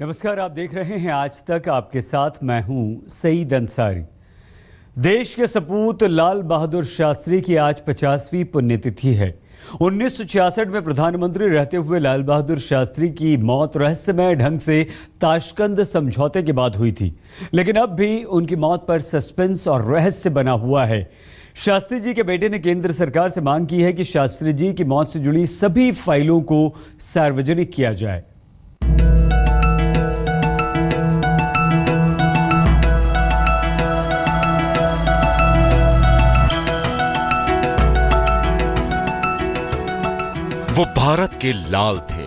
नमस्कार, आप देख रहे हैं आज तक। आपके साथ मैं हूं सईद अंसारी। देश के सपूत लाल बहादुर शास्त्री की आज 50वीं पुण्यतिथि है। 1966 में प्रधानमंत्री रहते हुए लाल बहादुर शास्त्री की मौत रहस्यमय ढंग से ताशकंद समझौते के बाद हुई थी, लेकिन अब भी उनकी मौत पर सस्पेंस और रहस्य बना हुआ है। शास्त्री जी के बेटे ने केंद्र सरकार से मांग की है कि शास्त्री जी की मौत से जुड़ी सभी फाइलों को सार्वजनिक किया जाए। वो भारत के लाल थे।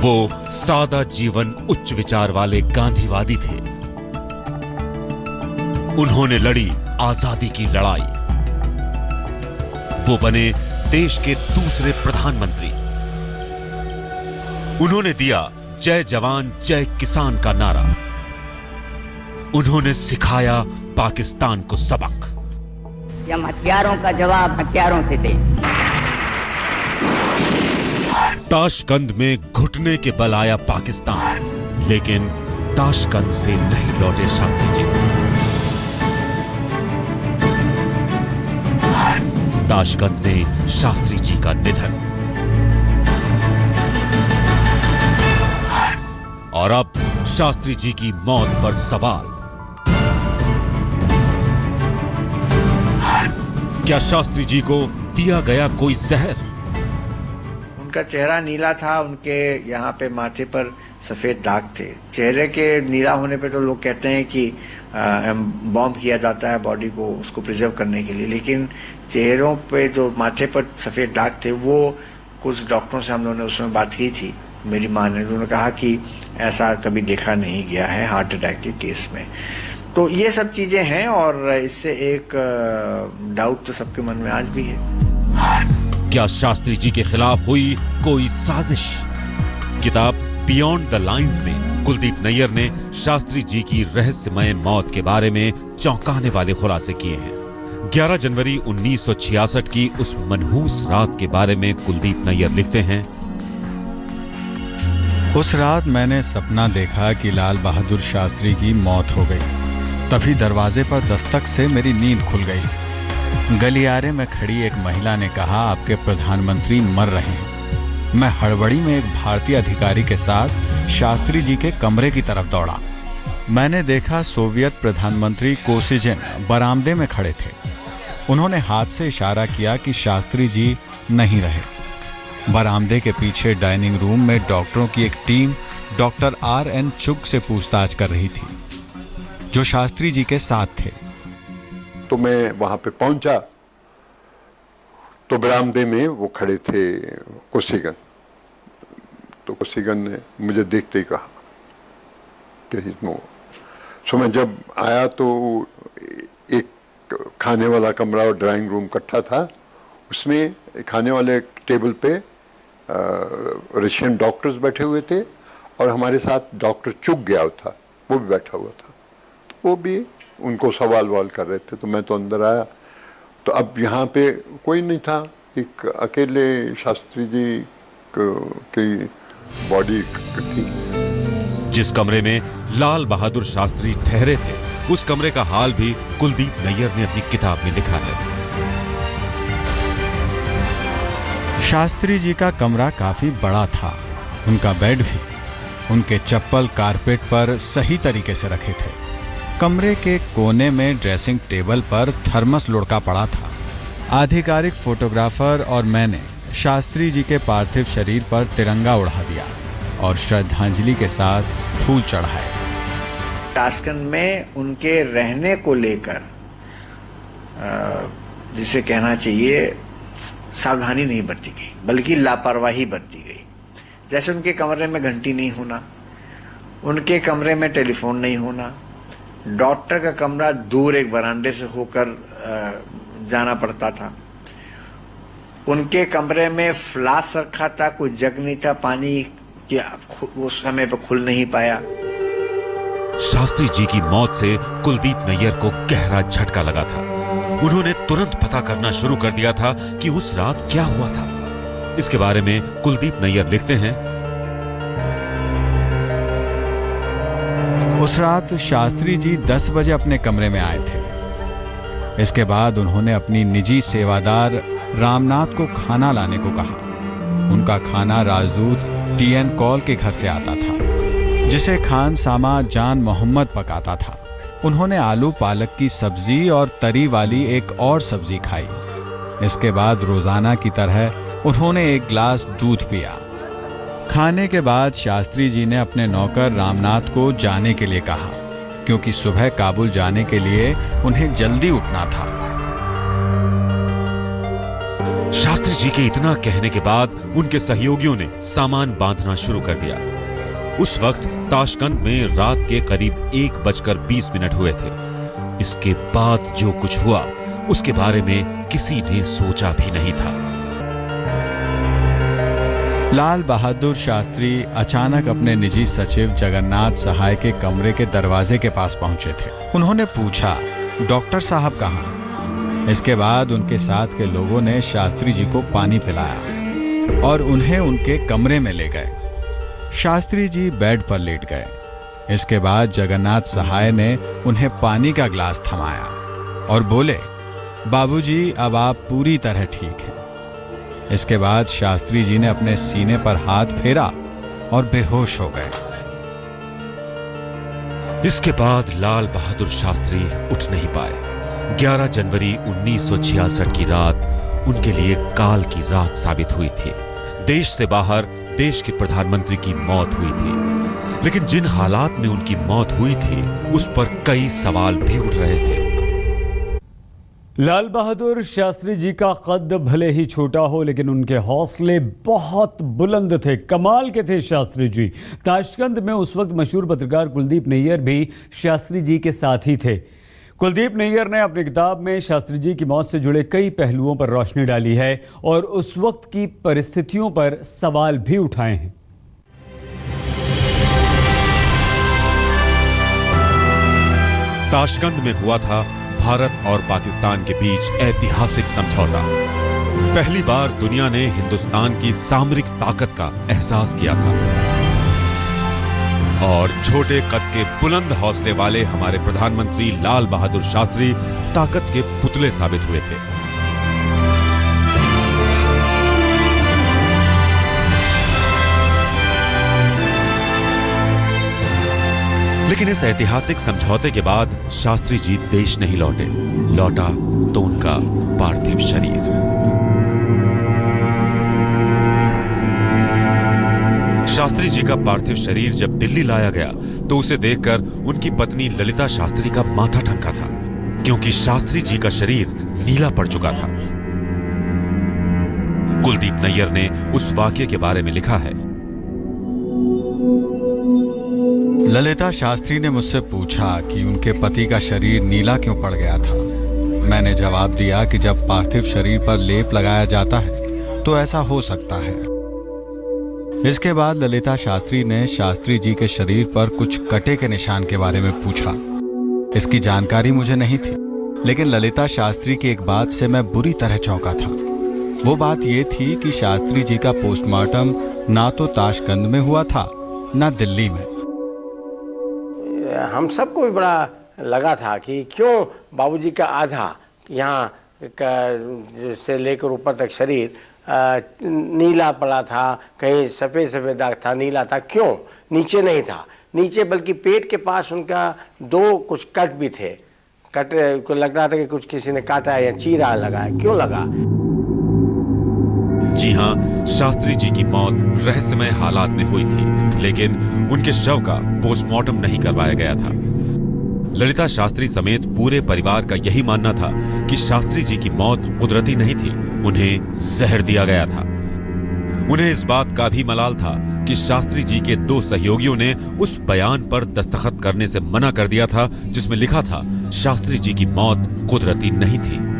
वो सादा जीवन उच्च विचार वाले गांधीवादी थे। उन्होंने लड़ी आजादी की लड़ाई। वो बने देश के दूसरे प्रधानमंत्री। उन्होंने दिया जय जवान जय किसान का नारा। उन्होंने सिखाया पाकिस्तान को सबक। हम हथियारों का जवाब हथियारों से दें। ताशकंद में घुटने के बल आया पाकिस्तान, लेकिन ताशकंद से नहीं लौटे शास्त्री जी। ताशकंद ने शास्त्री जी का निधन। और अब शास्त्री जी की मौत पर सवाल। क्या शास्त्री जी को दिया गया कोई जहर? उनका चेहरा नीला था, उनके यहाँ पे माथे पर सफेद दाग थे। चेहरे के नीला होने पे तो लोग कहते हैं कि बॉम्ब किया जाता है बॉडी को, उसको प्रिजर्व करने के लिए, लेकिन चेहरों पे जो माथे पर सफेद दाग थे वो कुछ डॉक्टरों से हम लोगों ने उसमें बात की थी। मेरी माँ ने, उन्होंने कहा कि ऐसा कभी देखा नहीं गया है हार्ट अटैक के केस में। तो ये सब चीजें हैं और इससे एक डाउट तो सबके मन में आज भी है। क्या शास्त्री जी के खिलाफ हुई कोई साजिश? किताब बियॉन्ड द लाइन्स में कुलदीप नैयर ने शास्त्री जी की रहस्यमय मौत के बारे में चौंकाने वाले खुलासे किए हैं। 11 जनवरी 1966 की उस मनहूस रात के बारे में कुलदीप नैयर लिखते हैं, उस रात मैंने सपना देखा कि लाल बहादुर शास्त्री की मौत हो गई। तभी दरवाजे पर दस्तक से मेरी नींद खुल गई। गलियारे में खड़ी एक महिला ने कहा, आपके प्रधानमंत्री मर रहे हैं। मैं हड़बड़ी में एक भारतीय अधिकारी के साथ शास्त्री जी के कमरे की तरफ दौड़ा। मैंने देखा सोवियत प्रधानमंत्री कोसिजिन बरामदे में खड़े थे। उन्होंने हाथ से इशारा किया कि शास्त्री जी नहीं रहे। बरामदे के पीछे डाइनिंग रूम में डॉक्टरों की एक टीम डॉक्टर R.N. चुग से पूछताछ कर रही थी, जो शास्त्री जी के साथ थे। तो मैं वहां पे पहुंचा तो बरामदे में वो खड़े थे कोसिगन। तो कोसिगन ने मुझे देखते ही कहा कि सो मैं जब आया तो एक खाने वाला कमरा और ड्राइंग रूम इकट्ठा था। उसमें खाने वाले टेबल पे रशियन डॉक्टर्स बैठे हुए थे और हमारे साथ डॉक्टर चुग गया था, वो भी बैठा हुआ था। वो भी उनको सवाल वाल कर रहे थे। तो मैं तो अंदर आया तो अब यहाँ पे कोई नहीं था, एक अकेले शास्त्री जी की बॉडी थी। जिस कमरे में लाल बहादुर शास्त्री ठहरे थे, उस कमरे का हाल भी कुलदीप नैयर ने अपनी किताब में लिखा है। शास्त्री जी का कमरा काफी बड़ा था। उनका बेड भी, उनके चप्पल कारपेट पर सही तरीके से रखे थे। कमरे के कोने में ड्रेसिंग टेबल पर थर्मस लुढ़का पड़ा था। आधिकारिक फोटोग्राफर और मैंने शास्त्री जी के पार्थिव शरीर पर तिरंगा उड़ा दिया और श्रद्धांजलि के साथ फूल चढ़ाए। ताशकंद में उनके रहने को लेकर जिसे कहना चाहिए सावधानी नहीं बरती गई, बल्कि लापरवाही बरती गई। जैसे उनके कमरे में घंटी नहीं होना, उनके कमरे में टेलीफोन नहीं होना, डॉक्टर का कमरा दूर एक बरामदे से होकर जाना पड़ता था, उनके कमरे में फ्लास्क रखा था, कोई जग नहीं था पानी कि उस समय पर खुल नहीं पाया। शास्त्री जी की मौत से कुलदीप नैयर को गहरा झटका लगा था। उन्होंने तुरंत पता करना शुरू कर दिया था कि उस रात क्या हुआ था। इसके बारे में कुलदीप नैयर लिखते हैं, उस रात शास्त्री जी 10 बजे अपने कमरे में आए थे। इसके बाद उन्होंने अपनी निजी सेवादार रामनाथ को खाना लाने को कहा। उनका खाना राजदूत टीएन कौल के घर से आता था, जिसे खान सामा जान मोहम्मद पकाता था। उन्होंने आलू पालक की सब्जी और तरी वाली एक और सब्जी खाई। इसके बाद रोजाना की तरह उन्होंने एक गिलास दूध पिया। खाने के बाद शास्त्री जी ने अपने नौकर रामनाथ को जाने के लिए कहा, क्योंकि सुबह काबुल जाने के लिए उन्हें जल्दी उठना था। शास्त्री जी के इतना कहने के बाद उनके सहयोगियों ने सामान बांधना शुरू कर दिया। उस वक्त ताशकंद में रात के करीब 1:20 हुए थे। इसके बाद जो कुछ हुआ उसके बारे में किसी ने सोचा भी नहीं था। लाल बहादुर शास्त्री अचानक अपने निजी सचिव जगन्नाथ सहाय के कमरे के दरवाजे के पास पहुंचे थे। उन्होंने पूछा, डॉक्टर साहब कहाँ? इसके बाद उनके साथ के लोगों ने शास्त्री जी को पानी पिलाया और उन्हें उनके कमरे में ले गए। शास्त्री जी बेड पर लेट गए। इसके बाद जगन्नाथ सहाय ने उन्हें पानी का गिलास थमाया और बोले, बाबूजी अब आप पूरी तरह ठीक हैं। इसके बाद शास्त्री जी ने अपने सीने पर हाथ फेरा और बेहोश हो गए। इसके बाद लाल बहादुर शास्त्री उठ नहीं पाए। 11 जनवरी 1966 की रात उनके लिए काल की रात साबित हुई थी। देश से बाहर देश के प्रधानमंत्री की मौत हुई थी, लेकिन जिन हालात में उनकी मौत हुई थी उस पर कई सवाल भी उठ रहे थे। लाल बहादुर शास्त्री जी का कद भले ही छोटा हो, लेकिन उनके हौसले बहुत बुलंद थे। कमाल के थे शास्त्री जी। ताशकंद में उस वक्त मशहूर पत्रकार कुलदीप नैयर भी शास्त्री जी के साथ ही थे। कुलदीप नैयर ने अपनी किताब में शास्त्री जी की मौत से जुड़े कई पहलुओं पर रोशनी डाली है और उस वक्त की परिस्थितियों पर सवाल भी उठाए हैं। ताशकंद में हुआ था भारत और पाकिस्तान के बीच ऐतिहासिक समझौता। पहली बार दुनिया ने हिंदुस्तान की सामरिक ताकत का एहसास किया था और छोटे कद के बुलंद हौसले वाले हमारे प्रधानमंत्री लाल बहादुर शास्त्री ताकत के पुतले साबित हुए थे। लेकिन इस ऐतिहासिक समझौते के बाद शास्त्री जी देश नहीं लौटे। लौटा तो उनका पार्थिव शरीर। शास्त्री जी का पार्थिव शरीर जब दिल्ली लाया गया तो उसे देखकर उनकी पत्नी ललिता शास्त्री का माथा ठनका था, क्योंकि शास्त्री जी का शरीर नीला पड़ चुका था। कुलदीप नैयर ने उस वाकये के बारे में लिखा है। ललिता शास्त्री ने मुझसे पूछा कि उनके पति का शरीर नीला क्यों पड़ गया था। मैंने जवाब दिया कि जब पार्थिव शरीर पर लेप लगाया जाता है तो ऐसा हो सकता है। इसके बाद ललिता शास्त्री ने शास्त्री जी के शरीर पर कुछ कटे के निशान के बारे में पूछा। इसकी जानकारी मुझे नहीं थी, लेकिन ललिता शास्त्री की एक बात से मैं बुरी तरह चौंका था। वो बात ये थी कि शास्त्री जी का पोस्टमार्टम ना तो ताशकंद में हुआ था ना दिल्ली में। हम सबको भी बड़ा लगा था कि क्यों बाबूजी का आधा यहाँ से लेकर ऊपर तक शरीर नीला पड़ा था, कहीं सफ़ेद सफ़ेद दाग था, नीला था, क्यों नीचे नहीं था? नीचे बल्कि पेट के पास उनका 2 कुछ कट भी थे। कट को लग रहा था कि कुछ किसी ने काटा या चीरा लगा है। क्यों लगा? जी हां, शास्त्री जी की मौत रहस्यमय हालात में हुई थी, लेकिन उनके शव का पोस्टमार्टम नहीं करवाया गया था। ललिता शास्त्री समेत पूरे परिवार का यही मानना था कि शास्त्री जी की मौत कुदरती नहीं थी, उन्हें जहर दिया गया था। उन्हें इस बात का भी मलाल था कि शास्त्री जी के 2 सहयोगियों ने उस बयान पर दस्तखत करने से मना कर दिया था जिसमें लिखा था शास्त्री जी की मौत कुदरती नहीं थी।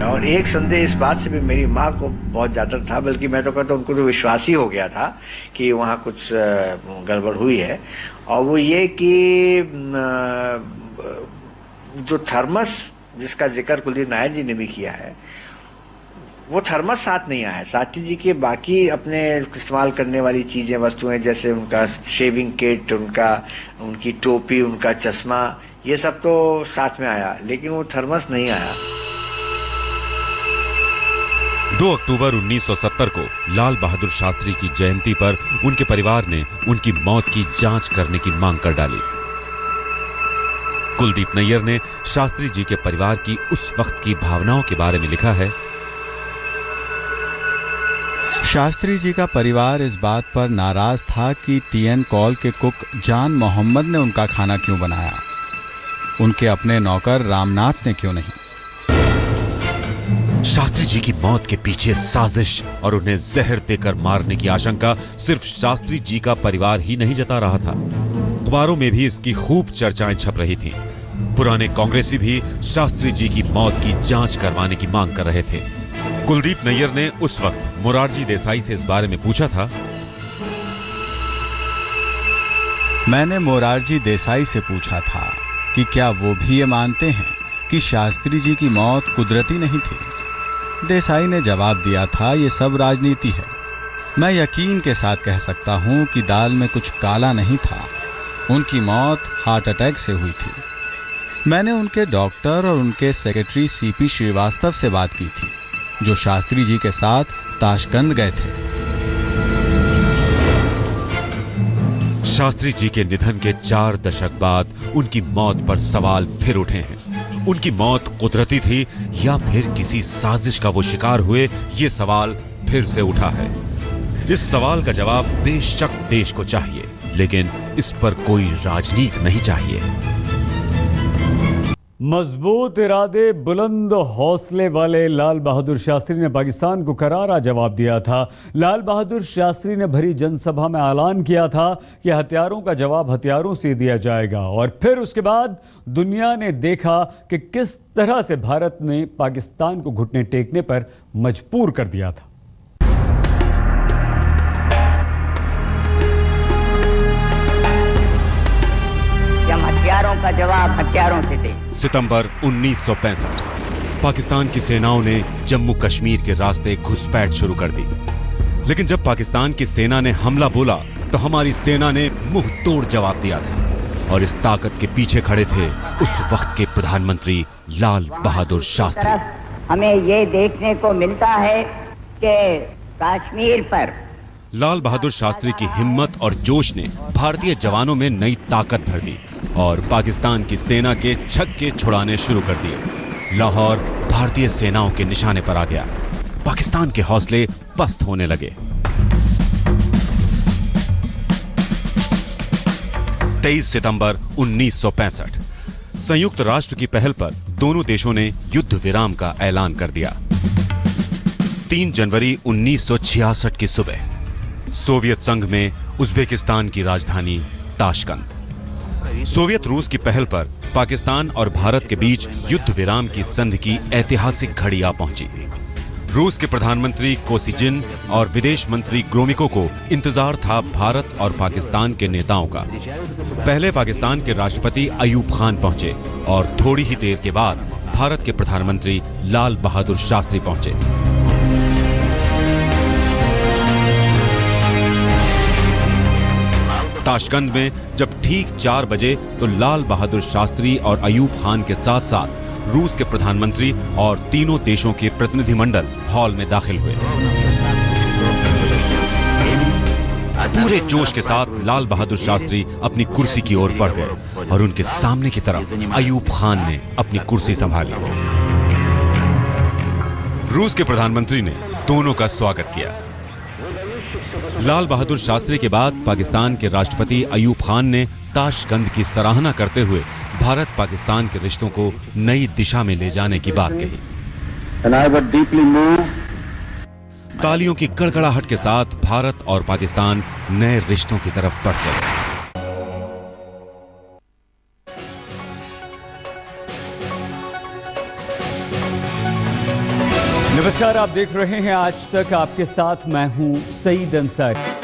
और एक संदेह इस बात से भी मेरी माँ को बहुत ज्यादा था, बल्कि मैं तो कहता हूँ उनको तो विश्वास ही हो गया था कि वहाँ कुछ गड़बड़ हुई है। और वो ये कि जो थर्मस जिसका जिक्र कुलदीप नायर जी ने भी किया है, वो थर्मस साथ नहीं आया। शास्त्री जी के बाकी अपने इस्तेमाल करने वाली चीजें, वस्तुएं, जैसे उनका शेविंग किट, उनकी टोपी, उनका चश्मा, ये सब तो साथ में आया, लेकिन वो थर्मस नहीं आया। 2 अक्टूबर 1970 को लाल बहादुर शास्त्री की जयंती पर उनके परिवार ने उनकी मौत की जांच करने की मांग कर डाली। कुलदीप नैयर ने शास्त्री जी के परिवार की उस वक्त की भावनाओं के बारे में लिखा है। शास्त्री जी का परिवार इस बात पर नाराज था कि टीएन कॉल के कुक जान मोहम्मद ने उनका खाना क्यों बनाया, उनके अपने नौकर रामनाथ ने क्यों नहीं। शास्त्री जी की मौत के पीछे साजिश और उन्हें जहर देकर मारने की आशंका सिर्फ शास्त्री जी का परिवार ही नहीं जता रहा था, अखबारों में भी इसकी खूब चर्चाएं छप रही थीं। पुराने कांग्रेसी भी शास्त्री जी की मौत की जांच करवाने की मांग कर रहे थे। कुलदीप नैयर ने उस वक्त मोरारजी देसाई से इस बारे में पूछा था। मैंने मोरारजी देसाई से पूछा था कि क्या वो भी ये मानते हैं कि शास्त्री जी की मौत कुदरती नहीं थी। देसाई ने जवाब दिया था, ये सब राजनीति है। मैं यकीन के साथ कह सकता हूं कि दाल में कुछ काला नहीं था। उनकी मौत हार्ट अटैक से हुई थी। मैंने उनके डॉक्टर और उनके सेक्रेटरी सीपी श्रीवास्तव से बात की थी, जो शास्त्री जी के साथ ताशकंद गए थे। शास्त्री जी के निधन के 4 दशक बाद उनकी मौत पर सवाल फिर उठे हैं। उनकी मौत कुदरती थी या फिर किसी साजिश का वो शिकार हुए, ये सवाल फिर से उठा है। इस सवाल का जवाब बेशक देश को चाहिए, लेकिन इस पर कोई राजनीति नहीं चाहिए। मजबूत इरादे, बुलंद हौसले वाले लाल बहादुर शास्त्री ने पाकिस्तान को करारा जवाब दिया था। लाल बहादुर शास्त्री ने भरी जनसभा में ऐलान किया था कि हथियारों का जवाब हथियारों से दिया जाएगा, और फिर उसके बाद दुनिया ने देखा कि किस तरह से भारत ने पाकिस्तान को घुटने टेकने पर मजबूर कर दिया था। हथियारों का जवाब हथियारों से दे। सितंबर 1965 पाकिस्तान की सेनाओं ने जम्मू कश्मीर के रास्ते घुसपैठ शुरू कर दी, लेकिन जब पाकिस्तान की सेना ने हमला बोला तो हमारी सेना ने मुंह तोड़ जवाब दिया था, और इस ताकत के पीछे खड़े थे उस वक्त के प्रधानमंत्री लाल बहादुर शास्त्री। हमें ये देखने को मिलता है कि कश्मीर पर लाल बहादुर शास्त्री की हिम्मत और जोश ने भारतीय जवानों में नई ताकत भर दी और पाकिस्तान की सेना के छक्के छुड़ाने शुरू कर दिए। लाहौर भारतीय सेनाओं के निशाने पर आ गया। पाकिस्तान के हौसले पस्त होने लगे। 23 सितंबर 1965 संयुक्त राष्ट्र की पहल पर दोनों देशों ने युद्ध विराम का ऐलान कर दिया। 3 जनवरी 1966 की सुबह सोवियत संघ में उज्बेकिस्तान की राजधानी ताशकंद। सोवियत रूस की पहल पर पाकिस्तान और भारत के बीच युद्ध विराम की संधि की ऐतिहासिक घड़ी आ पहुंची। रूस के प्रधानमंत्री कोसिजिन और विदेश मंत्री ग्रोमिको को इंतजार था भारत और पाकिस्तान के नेताओं का। पहले पाकिस्तान के राष्ट्रपति अयूब खान पहुंचे और थोड़ी ही देर के बाद भारत के प्रधानमंत्री लाल बहादुर शास्त्री पहुंचे। ताशकंद में जब ठीक 4 बजे तो लाल बहादुर शास्त्री और अयूब खान के साथ साथ रूस के प्रधानमंत्री और तीनों देशों के प्रतिनिधिमंडल हॉल में दाखिल हुए। पूरे जोश के साथ लाल बहादुर शास्त्री अपनी कुर्सी की ओर बढ़ गए और उनके सामने की तरफ अयूब खान ने अपनी कुर्सी संभाली। रूस के प्रधानमंत्री ने दोनों का स्वागत किया। लाल बहादुर शास्त्री के बाद पाकिस्तान के राष्ट्रपति अयूब खान ने ताशकंद की सराहना करते हुए भारत पाकिस्तान के रिश्तों को नई दिशा में ले जाने की बात कही। तालियों की गड़गड़ाहट के साथ भारत और पाकिस्तान नए रिश्तों की तरफ बढ़ चले। नमस्कार, आप देख रहे हैं आज तक। आपके साथ मैं हूं सईद अंसारी।